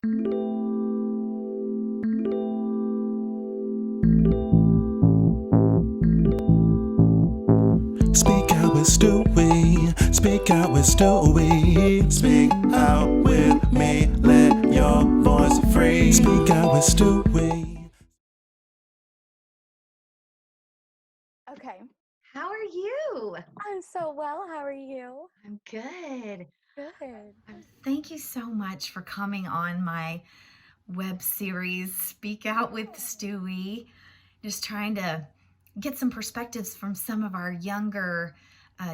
Speak out with Stewie. Speak out with Stewie. Speak out with me. Let your voice free. Speak out with Stewie. Okay. How are you? I'm so well. How are you? I'm good. Good. Thank you so much for coming on my web series, Speak Out with Stewie. Just trying to get some perspectives from some of our younger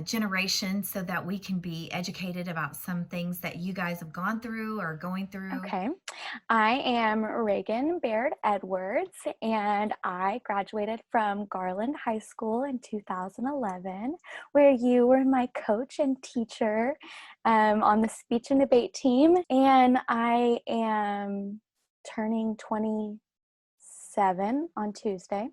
generation so that we can be educated about some things that you guys have gone through or going through. Okay. I am Reagan Baird Edwards, and I graduated from Garland High School in 2011, where you were my coach and teacher on the speech and debate team. And I am turning 27 on Tuesday.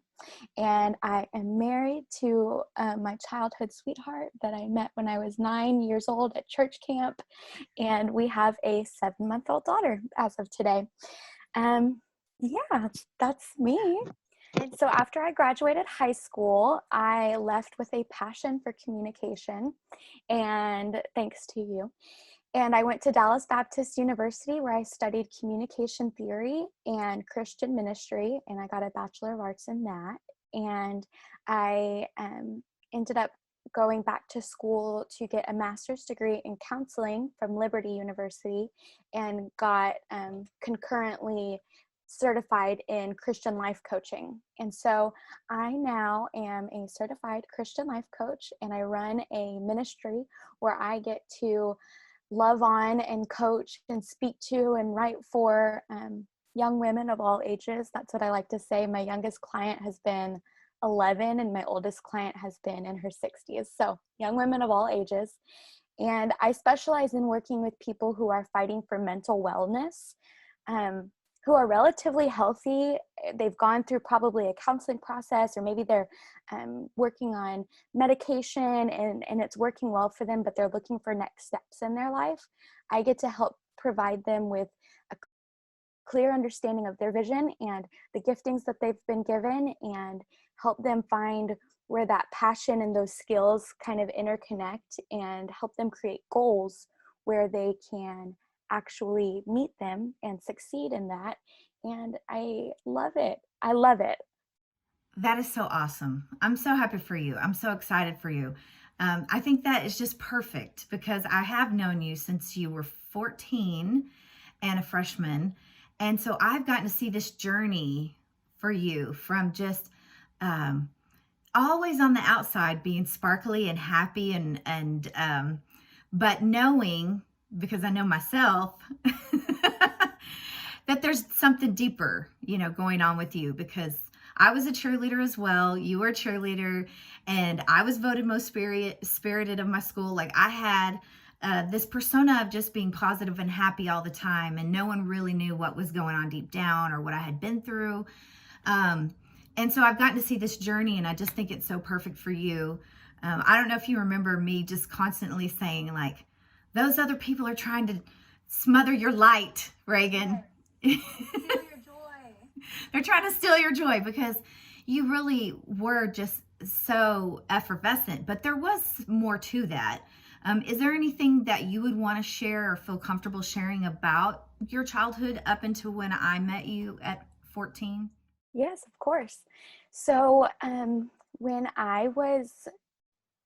And I am married to my childhood sweetheart that I met when I was 9 years old at church camp, and we have a 7-month-old daughter as of today. Yeah, that's me. So after I graduated high school, I left with a passion for communication, and thanks to you. And I went to Dallas Baptist University, where I studied communication theory and Christian ministry, and I got a Bachelor of Arts in that. And I ended up going back to school to get a master's degree in counseling from Liberty University, and got concurrently certified in Christian life coaching. And so I now am a certified Christian life coach, and I run a ministry where I get to love on and coach and speak to and write for young women of all ages. That's what I like to say. My youngest client has been 11, and my oldest client has been in her 60s. So young women of all ages. And I specialize in working with people who are fighting for mental wellness, who are relatively healthy. They've gone through probably a counseling process, or maybe they're working on medication and it's working well for them, but they're looking for next steps in their life. I get to help provide them with a clear understanding of their vision and the giftings that they've been given, and help them find where that passion and those skills kind of interconnect, and help them create goals where they can actually meet them and succeed in that. And I love it. I love it. That is so awesome. I'm so happy for you. I'm so excited for you. I think that is just perfect because I have known you since you were 14 and a freshman. And so I've gotten to see this journey for you from just always on the outside being sparkly and happy and but knowing, because I know myself, that there's something deeper, going on with you, because I was a cheerleader as well. You were a cheerleader, and I was voted most spirited of my school. Like, I had this persona of just being positive and happy all the time, and no one really knew what was going on deep down or what I had been through. And so I've gotten to see this journey, and I just think it's so perfect for you. I don't know if you remember me just constantly saying, like, those other people are trying to smother your light, Reagan. Steal your joy. They're trying to steal your joy, because you really were just so effervescent, but there was more to that. Is there anything that you would want to share or feel comfortable sharing about your childhood up until when I met you at 14? Yes, of course. So when I was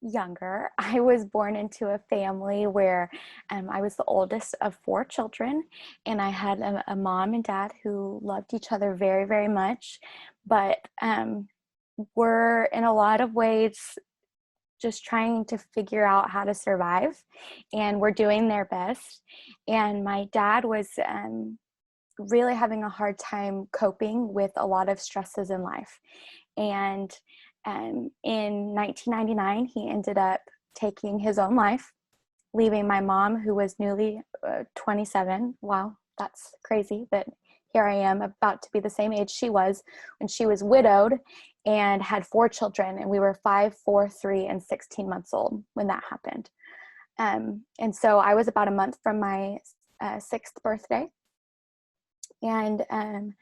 younger, I was born into a family where I was the oldest of 4 children, and I had a mom and dad who loved each other very, very much, but were in a lot of ways just trying to figure out how to survive, and were doing their best. And my dad was really having a hard time coping with a lot of stresses in life. And in 1999, he ended up taking his own life, leaving my mom, who was newly 27. Wow, that's crazy that here I am about to be the same age she was when she was widowed and had 4 children. And we were 5, 4, 3, and 16 months old when that happened. And so I was about a month from my 6th birthday. And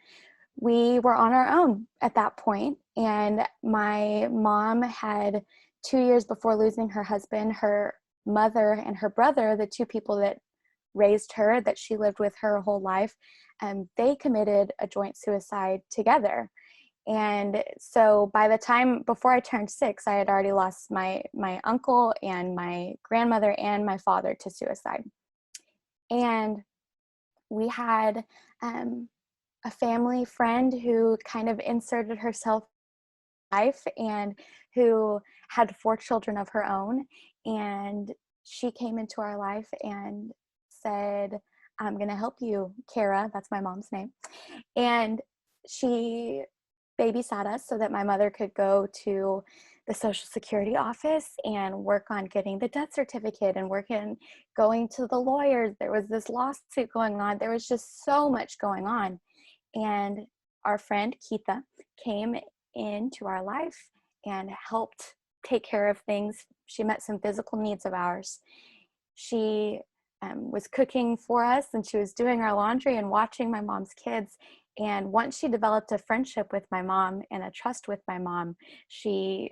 we were on our own at that point. And my mom had 2 years before losing her husband, her mother and her brother, the two people that raised her, that she lived with her whole life, they committed a joint suicide together. And so by the time before I turned 6, I had already lost my uncle and my grandmother and my father to suicide. And we had a family friend who kind of inserted herself in life and who had 4 children of her own. And she came into our life and said, "I'm going to help you, Kara." That's my mom's name. And she babysat us so that my mother could go to the Social Security office and work on getting the death certificate and going to the lawyers. There was this lawsuit going on. There was just so much going on. And our friend Keitha came into our life and helped take care of things. She met some physical needs of ours. She was cooking for us, and she was doing our laundry and watching my mom's kids. And once she developed a friendship with my mom and a trust with my mom, she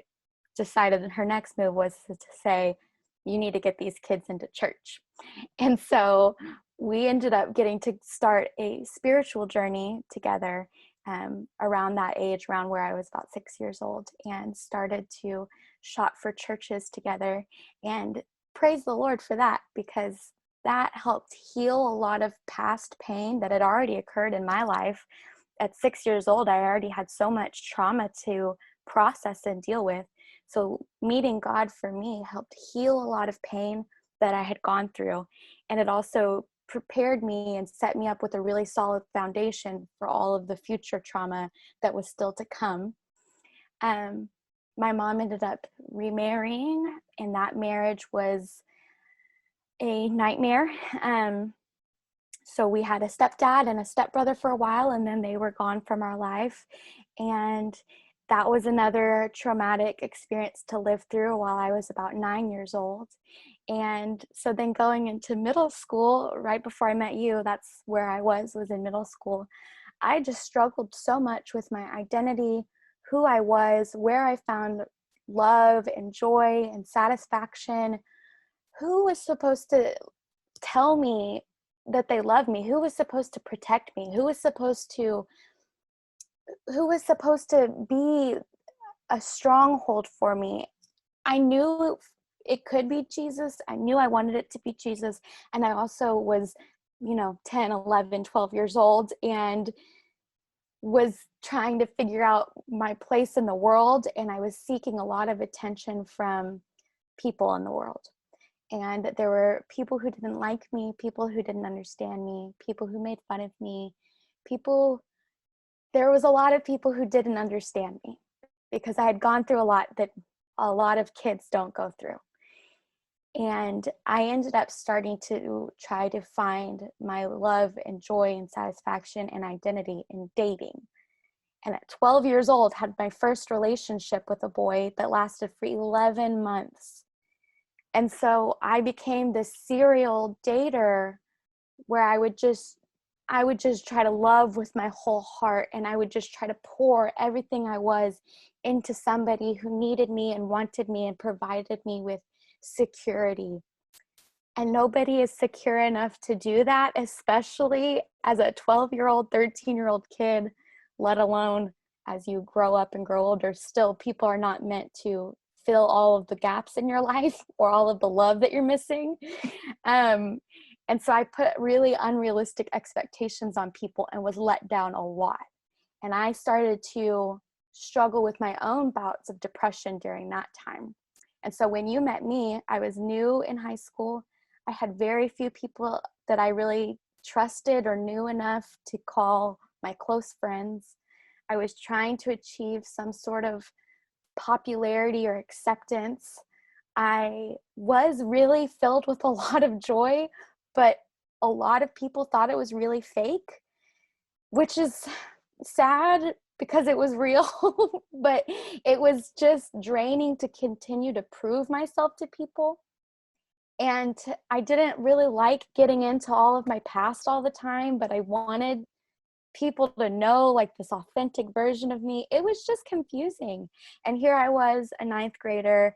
decided that her next move was to say, "You need to get these kids into church." And so we ended up getting to start a spiritual journey together around that age, around where I was about 6 years old, and started to shop for churches together. And praise the Lord for that, because that helped heal a lot of past pain that had already occurred in my life. At 6 years old, I already had so much trauma to process and deal with. So meeting God for me helped heal a lot of pain that I had gone through. And it also prepared me and set me up with a really solid foundation for all of the future trauma that was still to come. My mom ended up remarrying, and that marriage was a nightmare. So we had a stepdad and a stepbrother for a while, and then they were gone from our life. And that was another traumatic experience to live through while I was about 9 years old. And so then going into middle school, right before I met you, that's where I was in middle school. I just struggled so much with my identity, who I was, where I found love and joy and satisfaction. Who was supposed to tell me that they love me? Who was supposed to protect me? Who was supposed to be a stronghold for me? I knew it could be Jesus. I knew I wanted it to be Jesus. And I also was, 10, 11, 12 years old, and was trying to figure out my place in the world. And I was seeking a lot of attention from people in the world. And there were people who didn't like me, people who didn't understand me, people who made fun of me, there was a lot of people who didn't understand me, because I had gone through a lot that a lot of kids don't go through. And I ended up starting to try to find my love and joy and satisfaction and identity in dating. And at 12 years old, had my first relationship with a boy that lasted for 11 months. And so I became this serial dater where I would just try to love with my whole heart, and I would just try to pour everything I was into somebody who needed me and wanted me and provided me with security. And nobody is secure enough to do that, especially as a 12-year-old, 13-year-old kid, let alone as you grow up and grow older. Still, people are not meant to fill all of the gaps in your life or all of the love that you're missing. And so I put really unrealistic expectations on people and was let down a lot. And I started to struggle with my own bouts of depression during that time. And so when you met me, I was new in high school. I had very few people that I really trusted or knew enough to call my close friends. I was trying to achieve some sort of popularity or acceptance. I was really filled with a lot of joy, but a lot of people thought it was really fake, which is sad because it was real, but it was just draining to continue to prove myself to people. And I didn't really like getting into all of my past all the time, but I wanted people to know like this authentic version of me. It was just confusing. And here I was, a ninth grader.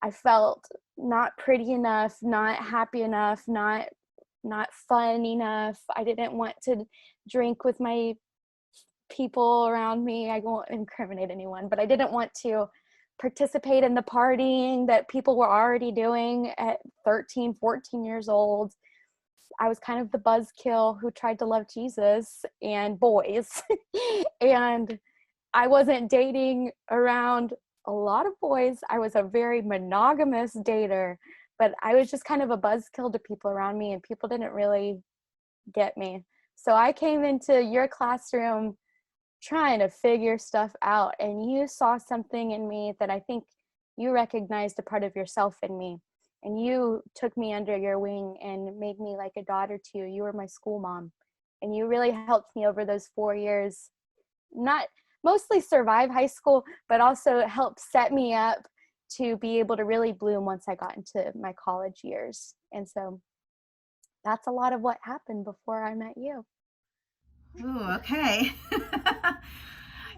I felt not pretty enough, not happy enough, not fun enough. I didn't want to drink with my people around me. I won't incriminate anyone, but I didn't want to participate in the partying that people were already doing at 13, 14 years old. I was kind of the buzzkill who tried to love Jesus and boys. And I wasn't dating around a lot of boys. I was a very monogamous dater, but I was just kind of a buzzkill to people around me, and people didn't really get me. So I came into your classroom trying to figure stuff out, and you saw something in me that I think you recognized a part of yourself in me, and you took me under your wing and made me like a daughter to you. You were my school mom, and you really helped me over those 4 years, not mostly survive high school, but also help set me up to be able to really bloom once I got into my college years. And so that's a lot of what happened before I met you. Ooh, okay.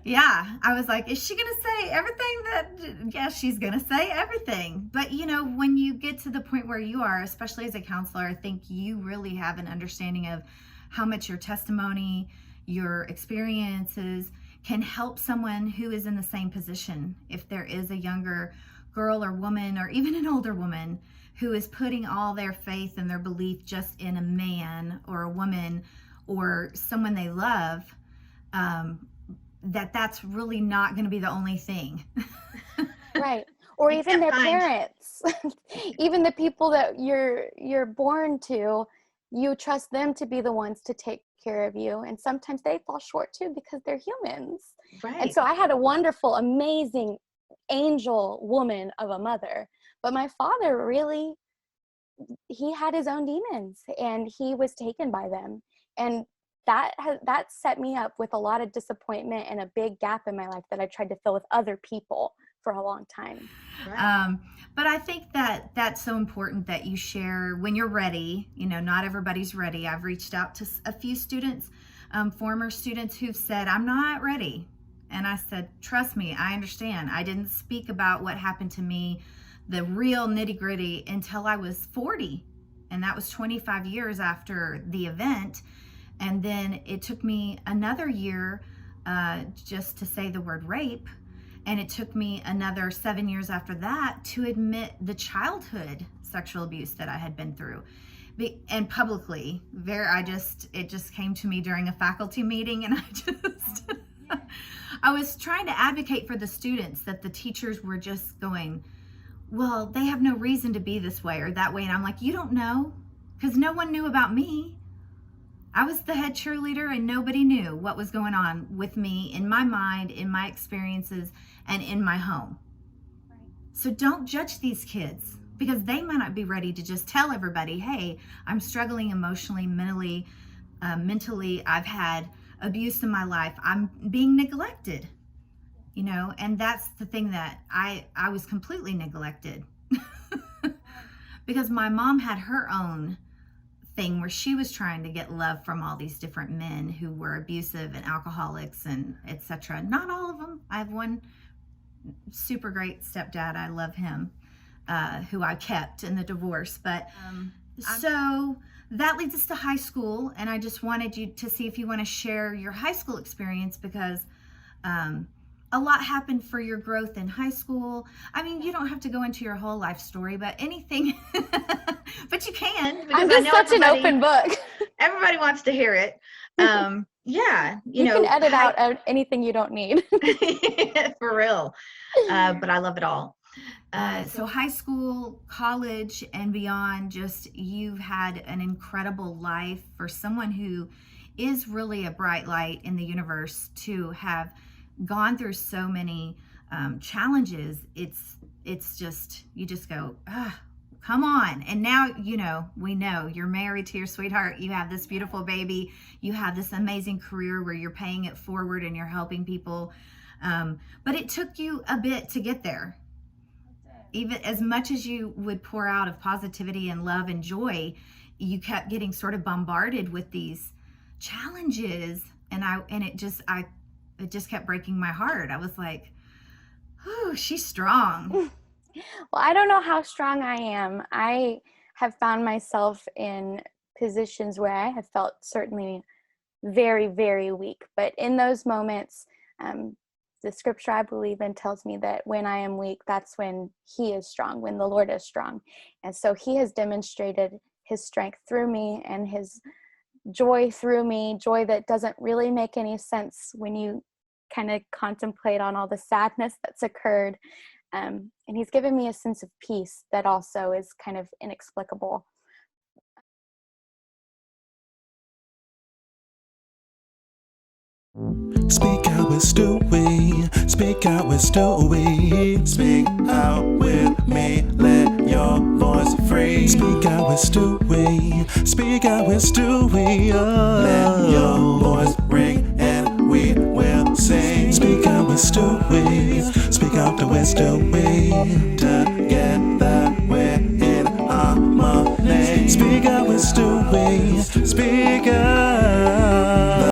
Yeah, I was like, is she going to say everything that, yeah, she's going to say everything. But, you know, when you get to the point where you are, especially as a counselor, I think you really have an understanding of how much your testimony, your experiences can help someone who is in the same position. If there is a younger girl or woman, or even an older woman who is putting all their faith and their belief just in a man or a woman or someone they love, that's really not going to be the only thing. Right. Or even their parents, even the people that you're born to, you trust them to be the ones to take care of you. And sometimes they fall short too, because they're humans. Right. And so I had a wonderful, amazing angel woman of a mother, but my father really, he had his own demons and he was taken by them. And that set me up with a lot of disappointment and a big gap in my life that I tried to fill with other people for a long time. Right. But I think that that's so important that you share when you're ready. You know, not everybody's ready. I've reached out to a few students, former students who've said, I'm not ready. And I said, trust me, I understand. I didn't speak about what happened to me, the real nitty gritty, until I was 40. And that was 25 years after the event. And then it took me another year just to say the word rape. And it took me another 7 years after that to admit the childhood sexual abuse that I had been through. And publicly, it just came to me during a faculty meeting, and I was trying to advocate for the students, that the teachers were just going, well, they have no reason to be this way or that way. And I'm like, you don't know, because no one knew about me. I was the head cheerleader and nobody knew what was going on with me, in my mind, in my experiences, and in my home. Right. So don't judge these kids, because they might not be ready to just tell everybody, hey, I'm struggling emotionally, mentally, I've had abuse in my life, I'm being neglected, you know. And that's the thing, that I was completely neglected because my mom had her own thing where she was trying to get love from all these different men who were abusive and alcoholics and etc. Not all of them. I have one super great stepdad, I love him, who I kept in the divorce. But so that leads us to high school, and I just wanted you to see if you want to share your high school experience, because a lot happened for your growth in high school. I mean, you don't have to go into your whole life story, but anything, but you can. I'm just such an open book. Everybody wants to hear it. Yeah, you can edit out anything you don't need. For real. But I love it all. So high school, college, and beyond, just you've had an incredible life for someone who is really a bright light in the universe, to have gone through so many challenges. It's just, you just go, come on. And now, you know, we know you're married to your sweetheart. You have this beautiful baby. You have this amazing career where you're paying it forward and you're helping people. But it took you a bit to get there. Even as much as you would pour out of positivity and love and joy, you kept getting sort of bombarded with these challenges and it just kept breaking my heart. I was like, oh, she's strong. Well, I don't know how strong I am. I have found myself in positions where I have felt certainly very, very weak. But in those moments, the scripture I believe in tells me that when I am weak, that's when he is strong, when the Lord is strong. And so he has demonstrated his strength through me and his joy through me, joy that doesn't really make any sense when you kind of contemplate on all the sadness that's occurred. And he's given me a sense of peace that also is kind of inexplicable. Speak out with Stewie. Speak out with Stewie. Speak out with me. Let your voice free. Speak out with Stewie. Speak out with Stewie. Oh. Let your voice ring and we will sing. Speak out with Stewie. Speak out with Stewie. Together we're in harmony. Speak out with Stewie. Speak out.